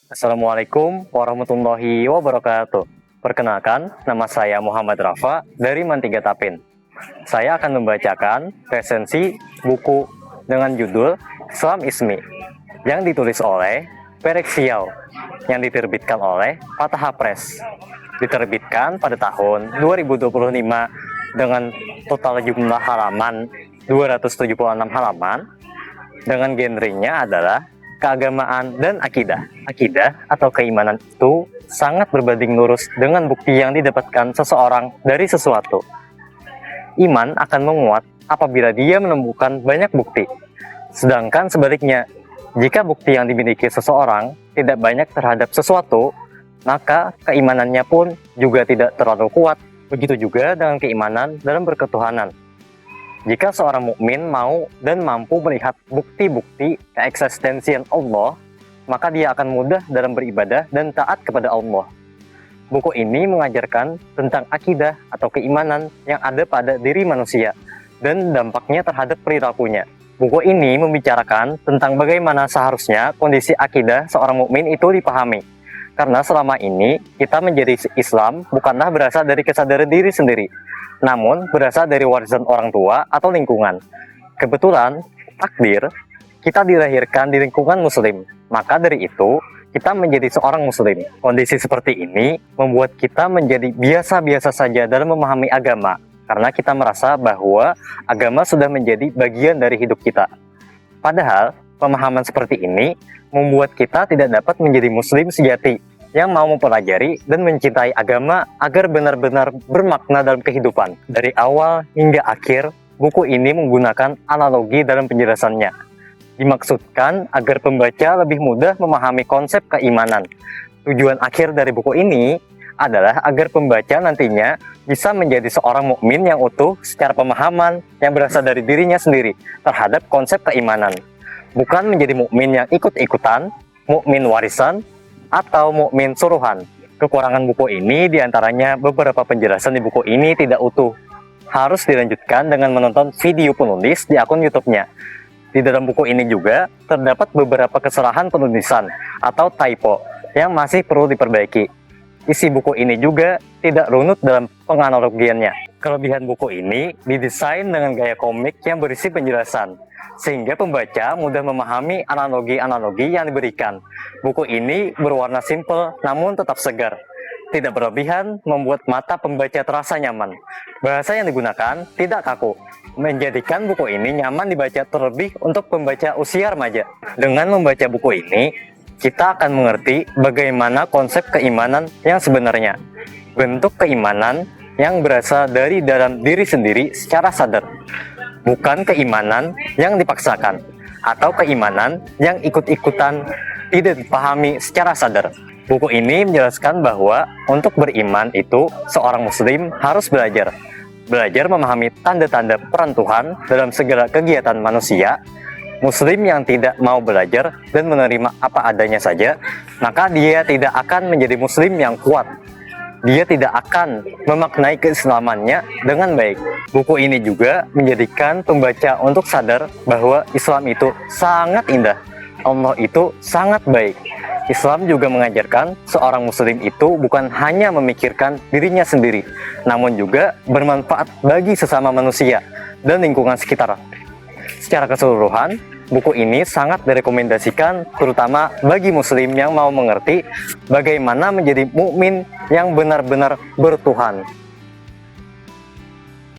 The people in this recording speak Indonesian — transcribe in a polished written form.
Assalamualaikum warahmatullahi wabarakatuh. Perkenalkan, nama saya Muhammad Rafa dari Mantiga Tapin. Saya akan membacakan resensi buku dengan judul Islam Ismi yang ditulis oleh Perek Siau yang diterbitkan oleh Fataha Press. Diterbitkan pada tahun 2025 dengan total jumlah halaman 276 halaman dengan genrenya adalah keagamaan dan akidah. Akidah atau keimanan itu sangat berbanding lurus dengan bukti yang didapatkan seseorang dari sesuatu. Iman akan menguat apabila dia menemukan banyak bukti. Sedangkan sebaliknya, jika bukti yang dimiliki seseorang tidak banyak terhadap sesuatu, maka keimanannya pun juga tidak terlalu kuat. Begitu juga dengan keimanan dalam berketuhanan. Jika seorang mukmin mau dan mampu melihat bukti-bukti keeksistensian Allah, maka dia akan mudah dalam beribadah dan taat kepada Allah. Buku ini mengajarkan tentang akidah atau keimanan yang ada pada diri manusia dan dampaknya terhadap perilakunya. Buku ini membicarakan tentang bagaimana seharusnya kondisi akidah seorang mukmin itu dipahami. Karena selama ini kita menjadi Islam bukanlah berasal dari kesadaran diri sendiri, namun berasal dari warisan orang tua atau lingkungan. Kebetulan, takdir, kita dilahirkan di lingkungan muslim. Maka dari itu, kita menjadi seorang muslim. Kondisi seperti ini membuat kita menjadi biasa-biasa saja dalam memahami agama. Karena kita merasa bahwa agama sudah menjadi bagian dari hidup kita. Padahal, pemahaman seperti ini membuat kita tidak dapat menjadi muslim sejati yang mau mempelajari dan mencintai agama agar benar-benar bermakna dalam kehidupan. Dari awal hingga akhir, buku ini menggunakan analogi dalam penjelasannya. Dimaksudkan agar pembaca lebih mudah memahami konsep keimanan. Tujuan akhir dari buku ini adalah agar pembaca nantinya bisa menjadi seorang mukmin yang utuh secara pemahaman yang berasal dari dirinya sendiri terhadap konsep keimanan. Bukan menjadi mukmin yang ikut-ikutan, mukmin warisan, atau mukmin suruhan. Kekurangan buku ini diantaranya beberapa penjelasan di buku ini tidak utuh. Harus dilanjutkan dengan menonton video penulis di akun YouTube-nya. Di dalam buku ini juga terdapat beberapa kesalahan penulisan atau typo yang masih perlu diperbaiki. Isi buku ini juga tidak runut dalam penganalogiannya. Kelebihan buku ini didesain dengan gaya komik yang berisi penjelasan, sehingga pembaca mudah memahami analogi-analogi yang diberikan. Buku ini berwarna simple namun tetap segar. Tidak berlebihan, membuat mata pembaca terasa nyaman. Bahasa yang digunakan tidak kaku, menjadikan buku ini nyaman dibaca terlebih untuk pembaca usia remaja. Dengan membaca buku ini, kita akan mengerti bagaimana konsep keimanan yang sebenarnya. Bentuk keimanan yang berasal dari dalam diri sendiri secara sadar. Bukan keimanan yang dipaksakan, atau keimanan yang ikut-ikutan tidak dipahami secara sadar. Buku ini menjelaskan bahwa untuk beriman itu, seorang muslim harus belajar. Belajar memahami tanda-tanda peran Tuhan dalam segala kegiatan manusia. Muslim yang tidak mau belajar dan menerima apa adanya saja, maka dia tidak akan menjadi muslim yang kuat. Dia tidak akan memaknai keislamannya dengan baik. Buku ini juga menjadikan pembaca untuk sadar bahwa Islam itu sangat indah. Allah itu sangat baik. Islam juga mengajarkan seorang muslim itu bukan hanya memikirkan dirinya sendiri, namun juga bermanfaat bagi sesama manusia dan lingkungan sekitar. Secara keseluruhan, buku ini sangat direkomendasikan terutama bagi muslim yang mau mengerti bagaimana menjadi mukmin yang benar-benar bertuhan.